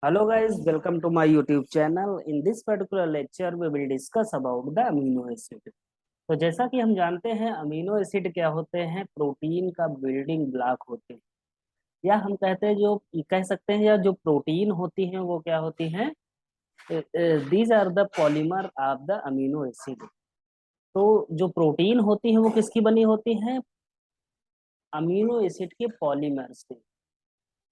Hello guys, welcome to my YouTube channel. In this particular lecture, we will discuss about the amino acid. तो जैसा कि हम जानते हैं अमीनो एसिड क्या होते हैं, प्रोटीन का बिल्डिंग ब्लॉक होते हैं, या हम कहते हैं जो कह सकते हैं या जो प्रोटीन होती हैं वो क्या होती हैं, these are the polymer of the amino acid. तो जो प्रोटीन होती है वो किसकी बनी होती है, अमीनो एसिड के पॉलीमर से।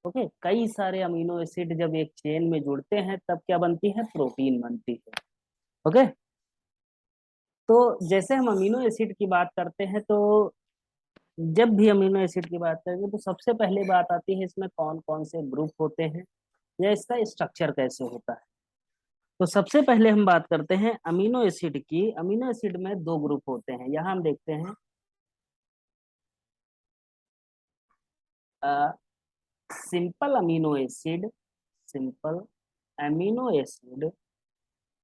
ओके, कई सारे अमीनो एसिड जब एक चेन में जुड़ते हैं तब क्या बनती है, प्रोटीन बनती है। ओके, तो जैसे हम अमीनो एसिड की बात करते हैं तो जब भी अमीनो एसिड की बात करेंगे तो सबसे पहले बात आती है इसमें कौन कौन से ग्रुप होते हैं या इसका स्ट्रक्चर कैसे होता है। तो सबसे पहले हम बात करते हैं अमीनो एसिड की। अमीनो एसिड में दो ग्रुप होते हैं, यहाँ हम देखते हैं simple amino acid. Simple amino acid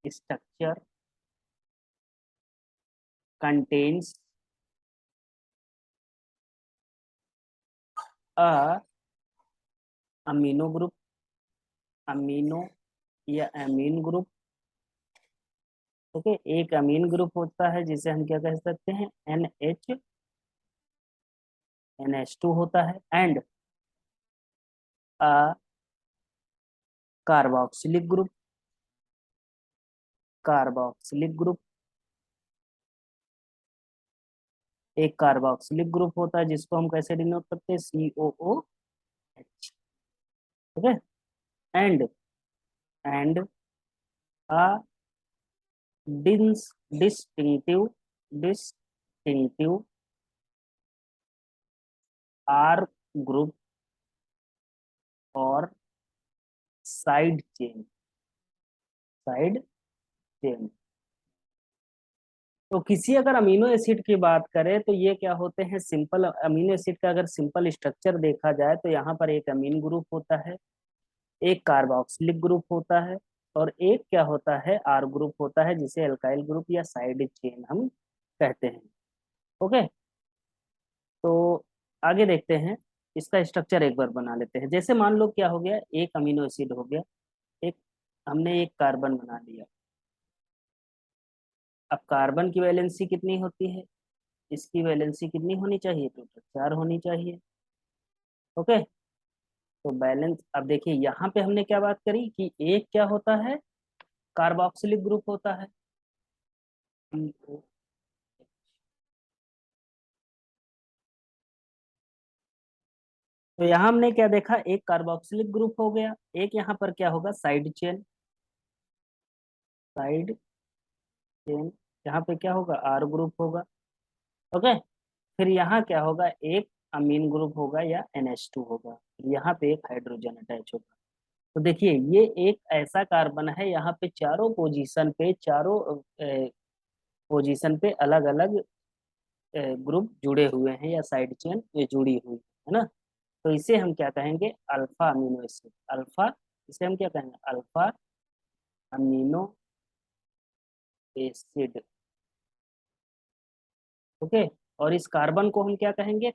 structure contains a amino group, amino या अमीन ग्रुप। ओके, एक अमीन ग्रुप होता है जिसे हम क्या कह सकते हैं, NH2 होता है, and a carboxylic group, carboxylic group. एक कार्बोक्सिलिक ग्रुप होता है जिसको हम कैसे डिनोट करते हैं, COOH। Okay, and and a distinctive distinctive R group और साइड चेन। तो किसी अगर अमीनो एसिड की बात करें तो ये क्या होते हैं, सिंपल अमीनो एसिड का अगर सिंपल स्ट्रक्चर देखा जाए तो यहाँ पर एक अमीन ग्रुप होता है, एक कार्बोक्सिलिक ग्रुप होता है, और एक क्या होता है, आर ग्रुप होता है जिसे अल्काइल ग्रुप या साइड चेन हम कहते हैं। ओके, तो आगे देखते हैं, इसका स्ट्रक्चर एक बार बना लेते हैं। जैसे मान लो क्या हो गया, एक अमीनो एसिड हो गया, एक हमने एक कार्बन बना लिया। अब कार्बन की वैलेंसी कितनी होती है, इसकी वैलेंसी कितनी होनी चाहिए, टोटल 4 होनी चाहिए। ओके, तो बैलेंस अब देखिए यहाँ पे हमने क्या बात करी कि एक क्या होता है, कार्बोक्सिलिक ग्रुप होता है, CO। तो यहाँ हमने क्या देखा, एक कार्बोक्सिलिक ग्रुप हो गया, एक यहाँ पर क्या होगा, साइड चेन। यहाँ पे क्या होगा, आर ग्रुप होगा। ओके, फिर यहाँ क्या होगा, एक अमीन ग्रुप होगा या NH2 होगा, फिर यहाँ पे एक हाइड्रोजन अटैच होगा। तो देखिए ये एक ऐसा कार्बन है, यहाँ पे चारों पोजीशन पे अलग अलग ग्रुप जुड़े हुए हैं या साइड चेन ये जुड़ी हुई है ना। तो इसे हम क्या कहेंगे, अल्फा अमीनो एसिड। अल्फा, इसे हम क्या कहेंगे, अल्फा अमीनो एसिड। ओके, और इस कार्बन को हम क्या कहेंगे,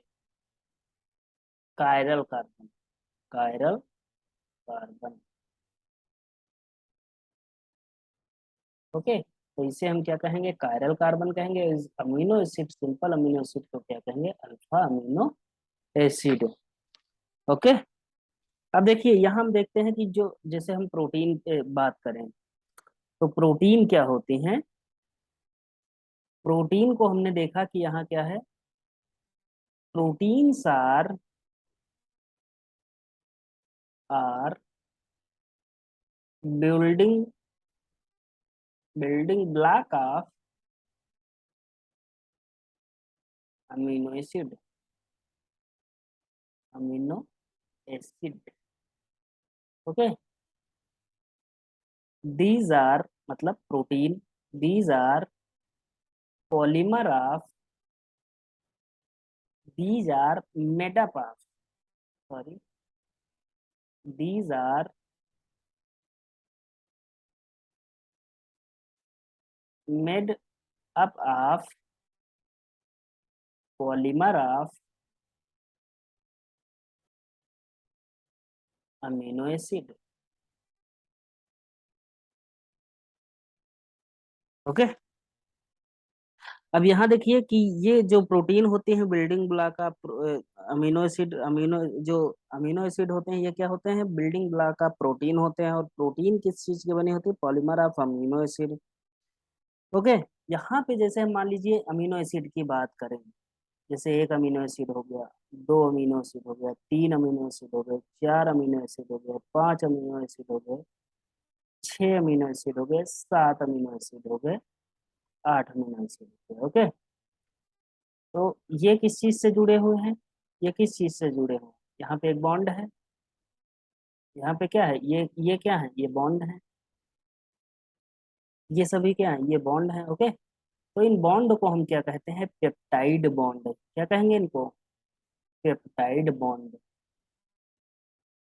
chiral carbon. Chiral carbon. Okay, तो इसे हम क्या कहेंगे, कायरल कार्बन कहेंगे। इस amino acid, simple amino acid को क्या कहेंगे, अल्फा अमीनो एसिड। ओके, अब देखिए यहाँ हम देखते हैं कि जो जैसे हम प्रोटीन पे बात करें तो प्रोटीन क्या होती हैं। प्रोटीन को हमने देखा कि यहाँ क्या है, proteins are building building block of amino acid. Amino acid. Okay, these are मतलब protein, these are polymer of, these are made up of, sorry, these are made up of polymer of amino acid. Okay. अब यहाँ देखिए कि ये जो protein होते हैं building block का अमीनो एसिड, जो अमीनो एसिड होते हैं ये क्या होते हैं, बिल्डिंग ब्लॉक का प्रोटीन होते हैं। और प्रोटीन किस चीज के बने होते हैं, polymer of amino acid. Okay. यहाँ पे जैसे हम मान लीजिए अमीनो एसिड की बात करें, जैसे एक अमीनो एसिड हो गया, दो अमीनो एसिड हो गया, तीन अमीनो एसिड हो गए, चार अमीनो एसिड हो गए, पांच अमीनो एसिड हो गए, छह अमीनो एसिड हो गए, सात अमीनो एसिड हो गए, आठ अमीनो एसिड हो गए। ओके। तो ये किस चीज से जुड़े हुए हैं, ये किस चीज से जुड़े हुए हैं, यहाँ पे एक बॉन्ड है, यहाँ पे क्या है, ये क्या है, ये बॉन्ड है, ये सभी क्या है, ये बॉन्ड है। ओके। तो इन बॉन्ड को हम क्या कहते हैं, पेप्टाइड बॉन्ड। क्या कहेंगे इनको, पेप्टाइड बॉन्ड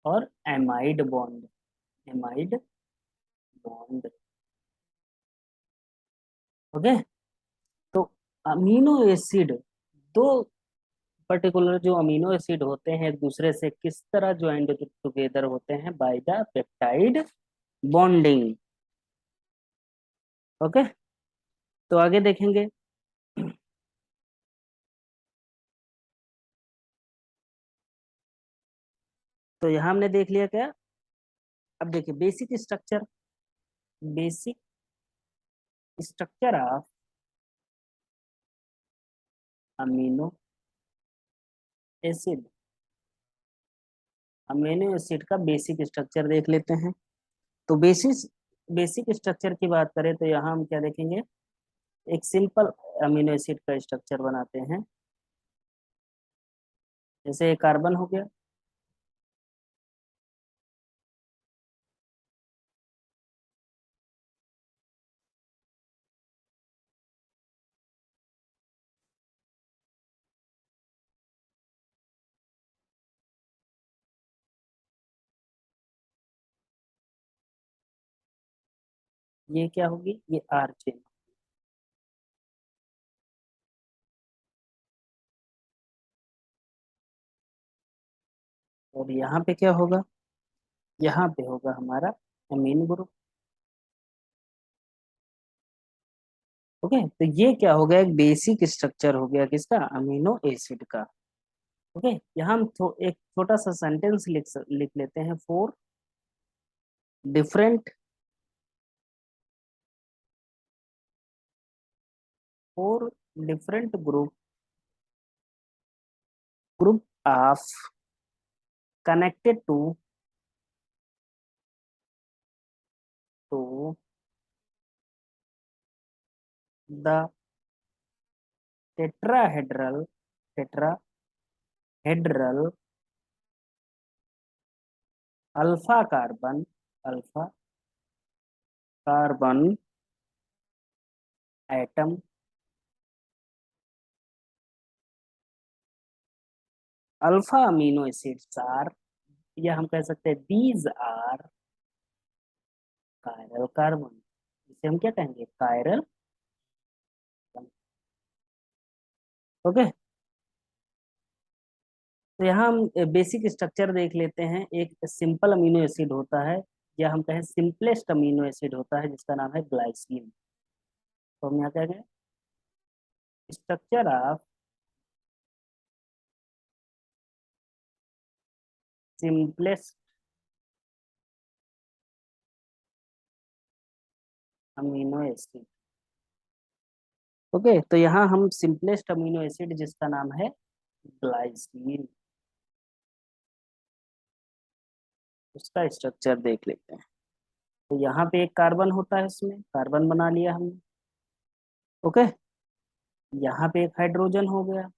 और amide bond, amide bond. Okay. तो अमीनो एसिड, दो पर्टिकुलर जो अमीनो एसिड होते हैं एक दूसरे से किस तरह ज्वाइंट टुगेदर होते हैं, by the peptide bonding. Okay. तो आगे देखेंगे। तो यहाँ हमने देख लिया क्या, अब देखिए basic structure, basic structure of amino acid, amino acid का बेसिक स्ट्रक्चर देख लेते हैं। तो बेसिस बेसिक स्ट्रक्चर की बात करें तो यहाँ हम क्या देखेंगे, एक सिंपल अमीनो एसिड का स्ट्रक्चर बनाते हैं। जैसे कार्बन हो गया, ये क्या होगी, ये आर चेन। और यहाँ पे क्या होगा, यहाँ पे होगा हमारा अमीन ग्रुप। ओके। तो ये क्या हो गया, एक बेसिक स्ट्रक्चर हो गया किसका, अमीनो एसिड का। ओके। यहाँ हम एक छोटा सा सेंटेंस लिख लेते हैं, different four different group of connected to the tetrahedral tetrahedral alpha carbon, alpha carbon atom, alpha amino acids are, या हम कह सकते हैं दीज आर कायरल कार्बन। इसे हम क्या कहेंगे, कायरल। ओके। तो यहाँ हम बेसिक स्ट्रक्चर देख लेते हैं। एक सिंपल अमीनो एसिड होता है, या हम कहें सिंपलेस्ट अमीनो एसिड होता है, जिसका नाम है ग्लाइसिन। तो हम यहाँ क्या कहें, structure of simplest amino acid. Okay. तो यहाँ हम सिंपलेस्ट अमीनो एसिड जिसका नाम है ग्लाइसिन, उसका स्ट्रक्चर देख लेते हैं। तो यहाँ पे एक कार्बन होता है, इसमें कार्बन बना लिया हमने। ओके। यहाँ पे एक हाइड्रोजन हो गया,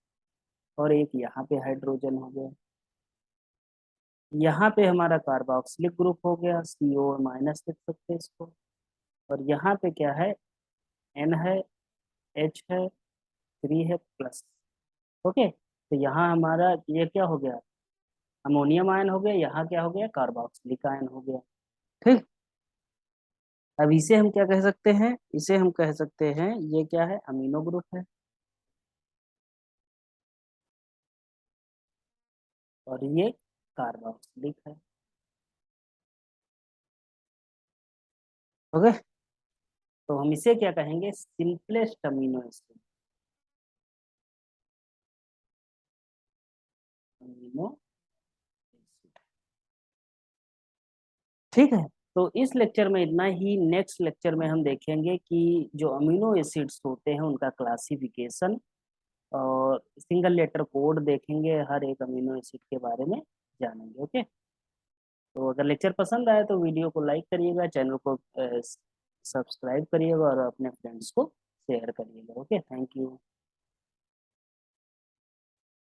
और एक यहाँ पे हाइड्रोजन हो गया। यहाँ पे हमारा कार्बोक्सिलिक ग्रुप हो गया, CO माइनस लिख सकते हैं इसको। और यहाँ पे क्या है, N है, H है, 3 है, प्लस। ओके। तो यहाँ हमारा ये क्या हो गया, अमोनियम आयन हो गया, यहाँ क्या हो गया, कार्बोक्सिलिक आयन हो गया। ठीक। अब इसे हम क्या कह सकते हैं, इसे हम कह सकते हैं ये क्या है, अमीनो ग्रुप है। और ये कार्बोक्सिलिक है। ओके। तो हम इसे क्या कहेंगे, simplest amino acid. Amino acid, ठीक है। तो इस लेक्चर में इतना ही। नेक्स्ट लेक्चर में हम देखेंगे कि जो अमीनो एसिड्स होते हैं उनका क्लासिफिकेशन और सिंगल लेटर कोड देखेंगे, हर एक अमीनो एसिड के बारे में जानेंगे। ओके। तो अगर लेक्चर पसंद आए तो वीडियो को लाइक करिएगा, चैनल को सब्सक्राइब करिएगा और अपने फ्रेंड्स को शेयर करिएगा। Okay, thank you.